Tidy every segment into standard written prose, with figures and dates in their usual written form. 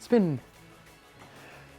Spin.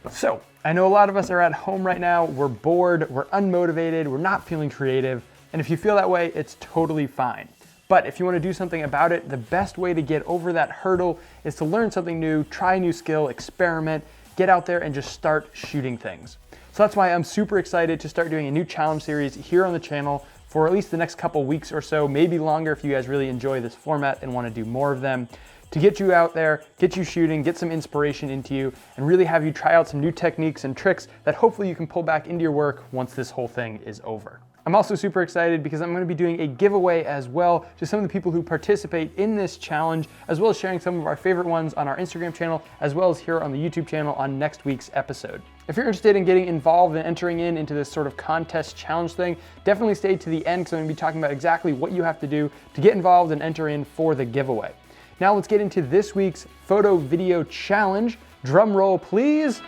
So, I know a lot of us are at home right now, we're bored, we're unmotivated, we're not feeling creative, and if you feel that way, it's totally fine. But if you want to do something about it, the best way to get over that hurdle is to learn something new, try a new skill, experiment, get out there and just start shooting things. So that's why I'm super excited to start doing a new challenge series here on the channel for at least the next couple weeks or so, maybe longer if you guys really enjoy this format and want to do more of them, to get you out there, get you shooting, get some inspiration into you, and really have you try out some new techniques and tricks that hopefully you can pull back into your work once this whole thing is over. I'm also super excited because I'm going to be doing a giveaway as well to some of the people who participate in this challenge, as well as sharing some of our favorite ones on our Instagram channel, as well as here on the YouTube channel on next week's episode. If you're interested in getting involved and entering into this sort of contest challenge thing, definitely stay to the end because I'm going to be talking about exactly what you have to do to get involved and enter in for the giveaway. Now let's get into this week's photo video challenge. Drum roll, please.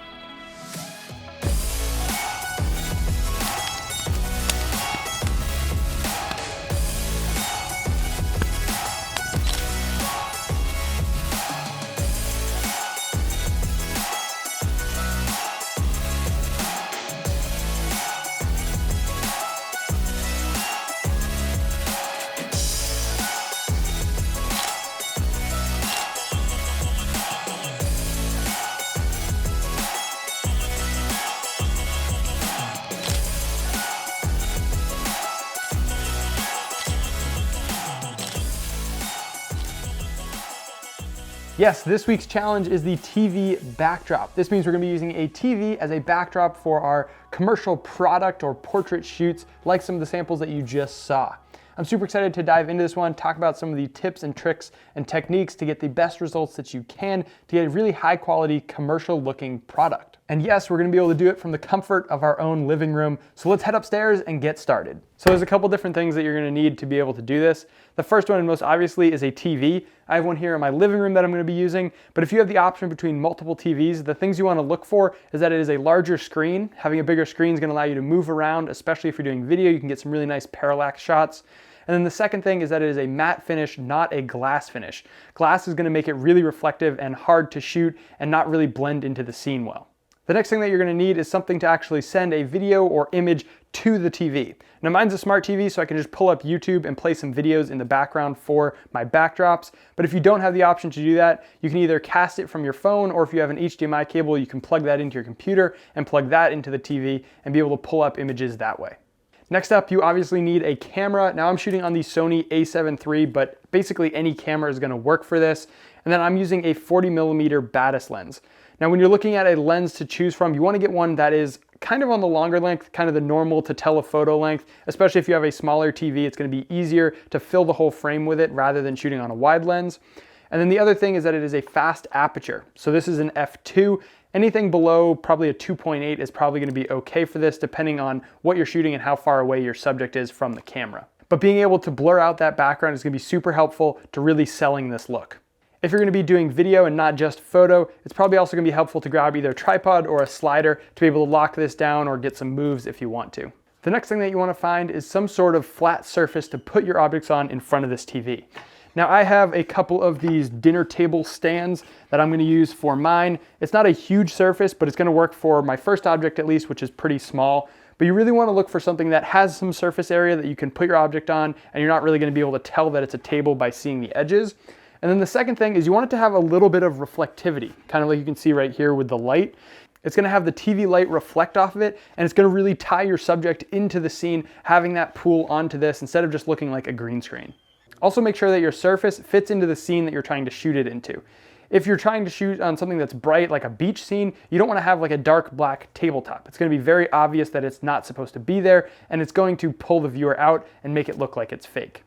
Yes, this week's challenge is the TV backdrop. This means we're gonna be using a TV as a backdrop for our commercial product or portrait shoots, like some of the samples that you just saw. I'm super excited to dive into this one, talk about some of the tips and tricks and techniques to get the best results that you can to get a really high quality commercial looking product. And yes, we're gonna be able to do it from the comfort of our own living room. So let's head upstairs and get started. So there's a couple different things that you're gonna need to be able to do this. The first one and most obviously is a TV. I have one here in my living room that I'm gonna be using, but if you have the option between multiple TVs, the things you wanna look for is that it is a larger screen. Having a bigger screen is gonna allow you to move around, especially if you're doing video, you can get some really nice parallax shots. And then the second thing is that it is a matte finish, not a glass finish. Glass is gonna make it really reflective and hard to shoot and not really blend into the scene well. The next thing that you're gonna need is something to actually send a video or image to the TV. Now mine's a smart TV, so I can just pull up YouTube and play some videos in the background for my backdrops. But if you don't have the option to do that, you can either cast it from your phone, or if you have an HDMI cable, you can plug that into your computer and plug that into the TV and be able to pull up images that way. Next up, you obviously need a camera. Now I'm shooting on the Sony a7 III, but basically any camera is gonna work for this. And then I'm using a 40mm Batis lens. Now when you're looking at a lens to choose from, you wanna get one that is kind of on the longer length, kind of the normal to telephoto length, especially if you have a smaller TV, it's gonna be easier to fill the whole frame with it rather than shooting on a wide lens. And then the other thing is that it is a fast aperture. So this is an f2. Anything below probably a 2.8 is probably gonna be okay for this, depending on what you're shooting and how far away your subject is from the camera. But being able to blur out that background is gonna be super helpful to really selling this look. If you're gonna be doing video and not just photo, it's probably also gonna be helpful to grab either a tripod or a slider to be able to lock this down or get some moves if you want to. The next thing that you wanna find is some sort of flat surface to put your objects on in front of this TV. Now I have a couple of these dinner table stands that I'm gonna use for mine. It's not a huge surface, but it's gonna work for my first object at least, which is pretty small. But you really wanna look for something that has some surface area that you can put your object on, and you're not really gonna be able to tell that it's a table by seeing the edges. And then the second thing is you want it to have a little bit of reflectivity, kind of like you can see right here with the light. It's gonna have the TV light reflect off of it, and it's gonna really tie your subject into the scene, having that pool onto this instead of just looking like a green screen. Also make sure that your surface fits into the scene that you're trying to shoot it into. If you're trying to shoot on something that's bright, like a beach scene, you don't want to have like a dark black tabletop. It's going to be very obvious that it's not supposed to be there, and it's going to pull the viewer out and make it look like it's fake.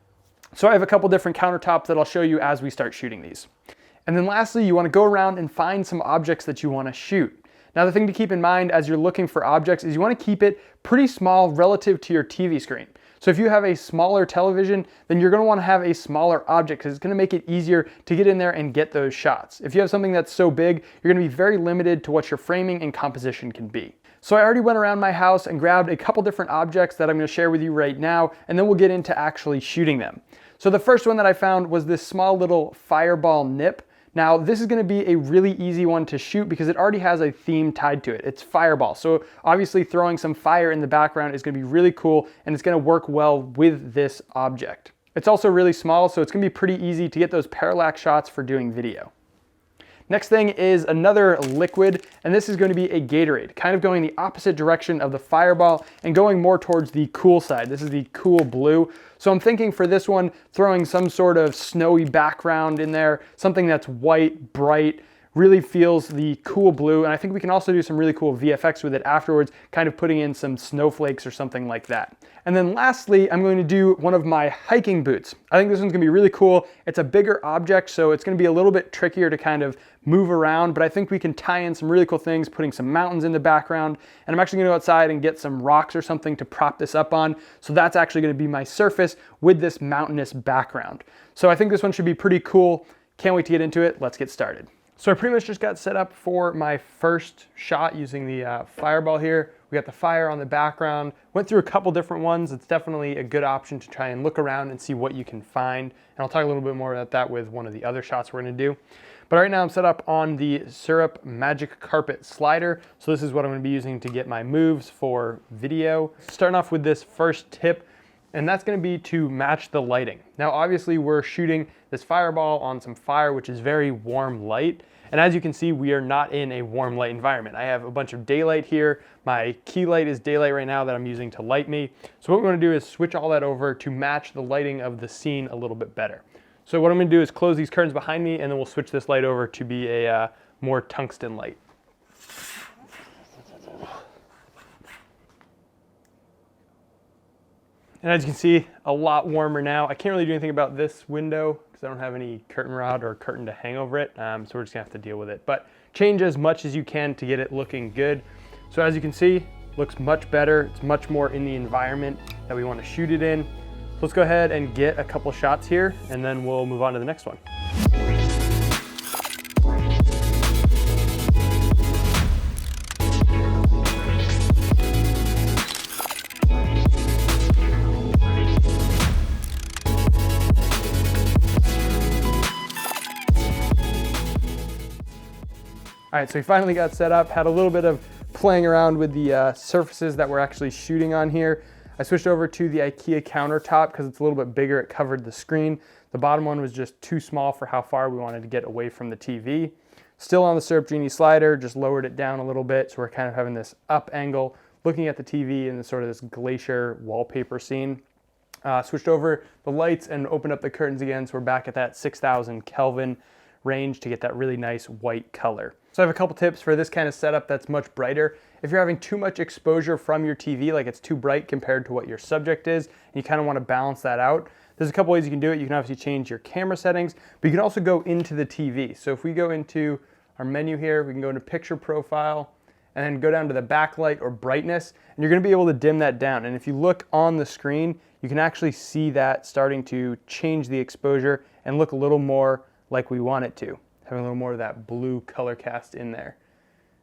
So I have a couple different countertops that I'll show you as we start shooting these. And then lastly, you want to go around and find some objects that you want to shoot. Now the thing to keep in mind as you're looking for objects is you want to keep it pretty small relative to your TV screen. So if you have a smaller television, then you're gonna wanna have a smaller object because it's gonna make it easier to get in there and get those shots. If you have something that's so big, you're gonna be very limited to what your framing and composition can be. So I already went around my house and grabbed a couple different objects that I'm gonna share with you right now, and then we'll get into actually shooting them. So the first one that I found was this small little fireball nip. Now, this is gonna be a really easy one to shoot because it already has a theme tied to it. It's fireball. So obviously throwing some fire in the background is gonna be really cool, and it's gonna work well with this object. It's also really small, so it's gonna be pretty easy to get those parallax shots for doing video. Next thing is another liquid, and this is going to be a Gatorade, kind of going the opposite direction of the fireball and going more towards the cool side. This is the cool blue. So I'm thinking for this one, throwing some sort of snowy background in there, something that's white, bright, really feels the cool blue. And I think we can also do some really cool VFX with it afterwards, kind of putting in some snowflakes or something like that. And then lastly, I'm going to do one of my hiking boots. I think this one's gonna be really cool. It's a bigger object, so it's gonna be a little bit trickier to kind of move around, but I think we can tie in some really cool things, putting some mountains in the background. And I'm actually gonna go outside and get some rocks or something to prop this up on. So that's actually gonna be my surface with this mountainous background. So I think this one should be pretty cool. Can't wait to get into it. Let's get started. So I pretty much just got set up for my first shot using the fireball here. We got the fire on the background. Went through a couple different ones. It's definitely a good option to try and look around and see what you can find. And I'll talk a little bit more about that with one of the other shots we're gonna do. But right now I'm set up on the Syrup Magic Carpet slider. So this is what I'm gonna be using to get my moves for video. Starting off with this first tip, and that's gonna be to match the lighting. Now, obviously we're shooting this fireball on some fire, which is very warm light. And as you can see, we are not in a warm light environment. I have a bunch of daylight here. My key light is daylight right now that I'm using to light me. So what we're gonna do is switch all that over to match the lighting of the scene a little bit better. So what I'm gonna do is close these curtains behind me, and then we'll switch this light over to be a more tungsten light. And as you can see, a lot warmer now. I can't really do anything about this window because I don't have any curtain rod or curtain to hang over it. So we're just gonna have to deal with it. But change as much as you can to get it looking good. So as you can see, looks much better. It's much more in the environment that we want to shoot it in. So let's go ahead and get a couple shots here, and then we'll move on to the next one. All right, so we finally got set up, had a little bit of playing around with the surfaces that we're actually shooting on here. I switched over to the IKEA countertop because it's a little bit bigger, it covered the screen. The bottom one was just too small for how far we wanted to get away from the TV. Still on the Syrup Genie slider, just lowered it down a little bit, so we're kind of having this up angle, looking at the TV in sort of this glacier wallpaper scene. Switched over the lights and opened up the curtains again, so we're back at that 6,000 Kelvin range to get that really nice white color. So I have a couple tips for this kind of setup that's much brighter. If you're having too much exposure from your TV, like it's too bright compared to what your subject is, and you kind of want to balance that out, there's a couple ways you can do it. You can obviously change your camera settings, but you can also go into the TV. So if we go into our menu here, we can go into picture profile, and then go down to the backlight or brightness, and you're gonna be able to dim that down. And if you look on the screen, you can actually see that starting to change the exposure and look a little more like we want it to, having a little more of that blue color cast in there.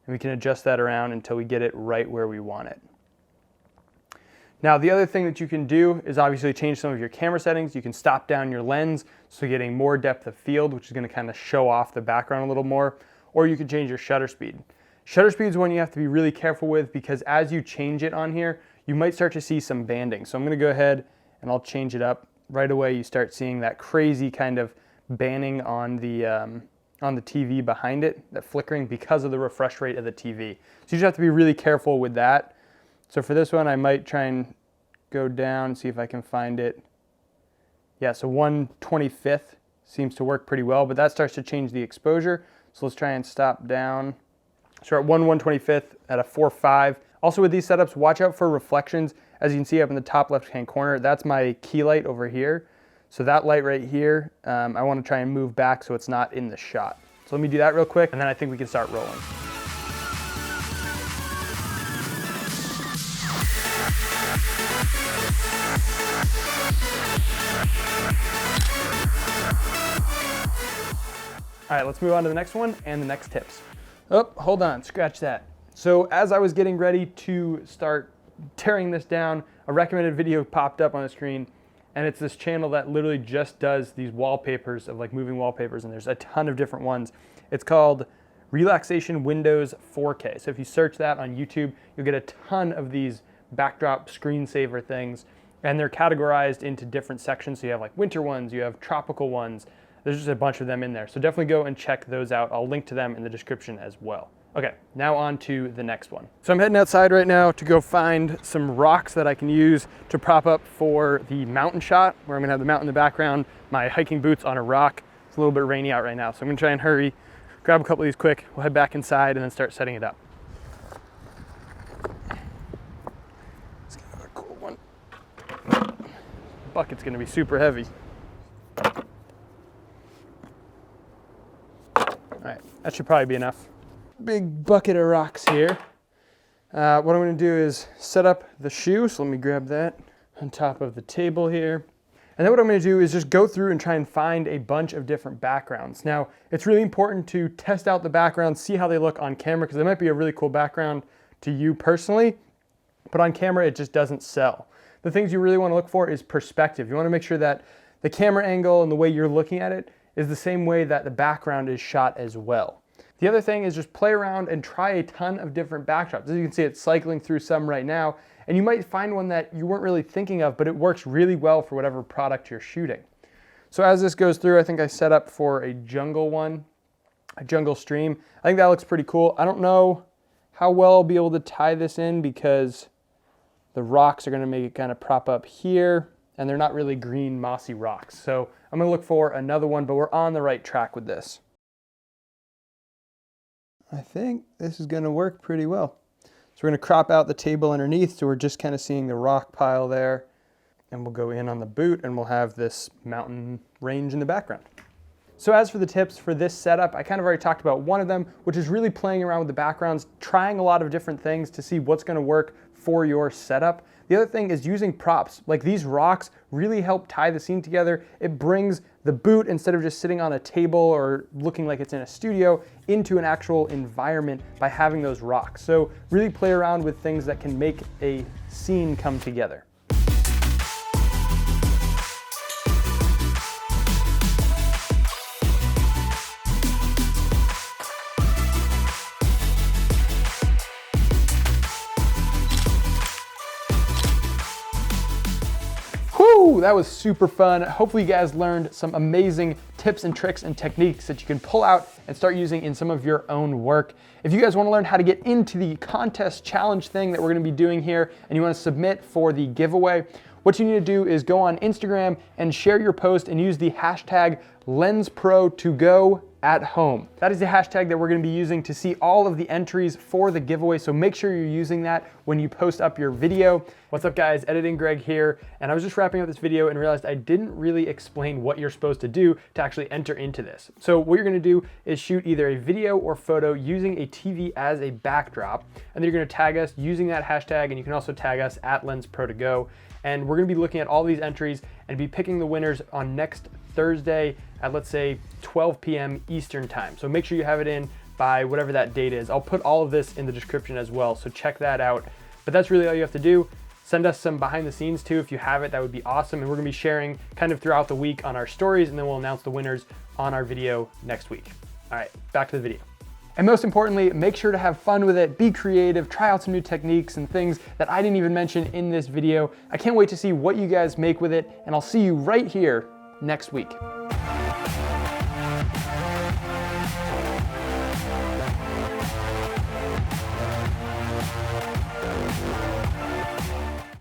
And we can adjust that around until we get it right where we want it. Now, the other thing that you can do is obviously change some of your camera settings. You can stop down your lens, so getting more depth of field, which is gonna kind of show off the background a little more, or you can change your shutter speed. Shutter speed is one you have to be really careful with because as you change it on here, you might start to see some banding. So I'm gonna go ahead and I'll change it up. Right away, you start seeing that crazy kind of banding on the TV behind it, that flickering because of the refresh rate of the TV. So you just have to be really careful with that. So for this one, I might try and go down and see if I can find it. Yeah, so 1/25th seems to work pretty well, but that starts to change the exposure. So let's try and stop down. So we're at 1/125th at a 4.5. Also with these setups, watch out for reflections. As you can see up in the top left-hand corner, that's my key light over here. So that light right here, I want to try and move back so it's not in the shot. So let me do that real quick, and then I think we can start rolling. All right, let's move on to the next one and the next tips. Oh, hold on, scratch that. So as I was getting ready to start tearing this down, a recommended video popped up on the screen. and it's this channel that literally just does these wallpapers of like moving wallpapers, and there's a ton of different ones. It's called Relaxation Windows 4K. So if you search that on YouTube, you'll get a ton of these backdrop screensaver things, and they're categorized into different sections. So you have like winter ones, you have tropical ones. There's just a bunch of them in there. So definitely go and check those out. I'll link to them in the description as well. Okay, now on to the next one. So I'm heading outside right now to go find some rocks that I can use to prop up for the mountain shot, where I'm gonna have the mountain in the background, my hiking boots on a rock. It's a little bit rainy out right now, so I'm gonna try and hurry, grab a couple of these quick, we'll head back inside and then start setting it up. Let's get another cool one. Bucket's gonna be super heavy. All right, that should probably be enough. Big bucket of rocks here. What I'm gonna do is set up the shoe, so let me grab that on top of the table here. And then what I'm gonna do is just go through and try and find a bunch of different backgrounds. Now, it's really important to test out the backgrounds, see how they look on camera, because they might be a really cool background to you personally, but on camera it just doesn't sell. The things you really wanna look for is perspective. You wanna make sure that the camera angle and the way you're looking at it is the same way that the background is shot as well. The other thing is just play around and try a ton of different backdrops. As you can see, it's cycling through some right now, and you might find one that you weren't really thinking of, but it works really well for whatever product you're shooting. So as this goes through, I think I set up for a jungle one, a jungle stream. I think that looks pretty cool. I don't know how well I'll be able to tie this in because the rocks are gonna make it kind of prop up here, and they're not really green, mossy rocks. So I'm gonna look for another one, but we're on the right track with this. I think this is gonna work pretty well. So we're gonna crop out the table underneath, so we're just kind of seeing the rock pile there, and we'll go in on the boot and we'll have this mountain range in the background. So as for the tips for this setup, I kind of already talked about one of them, which is really playing around with the backgrounds, trying a lot of different things to see what's gonna work for your setup. The other thing is using props. Like these rocks really help tie the scene together. It brings the boot, instead of just sitting on a table or looking like it's in a studio, into an actual environment by having those rocks. So really play around with things that can make a scene come together. Woo, that was super fun. Hopefully you guys learned some amazing tips and tricks and techniques that you can pull out and start using in some of your own work. If you guys want to learn how to get into the contest challenge thing that we're going to be doing here, and you want to submit for the giveaway, what you need to do is go on Instagram and share your post and use the hashtag LENSPROTOGOATHOME. That is the hashtag that we're going to be using to see all of the entries for the giveaway, so make sure you're using that when you post up your video. What's up guys, Editing Greg here, and I was just wrapping up this video and realized I didn't really explain what you're supposed to do to actually enter into this. So what you're going to do is shoot either a video or photo using a TV as a backdrop, and then you're going to tag us using that hashtag, and you can also tag us at LENSPROTOGO. And we're gonna be looking at all these entries and be picking the winners on next Thursday at, let's say, 12 p.m. Eastern time. So make sure you have it in by whatever that date is. I'll put all of this in the description as well, so check that out. But that's really all you have to do. Send us some behind the scenes too if you have it, that would be awesome. And we're gonna be sharing kind of throughout the week on our stories, and then we'll announce the winners on our video next week. All right, back to the video. And most importantly, make sure to have fun with it, be creative, try out some new techniques and things that I didn't even mention in this video. I can't wait to see what you guys make with it, and I'll see you right here next week.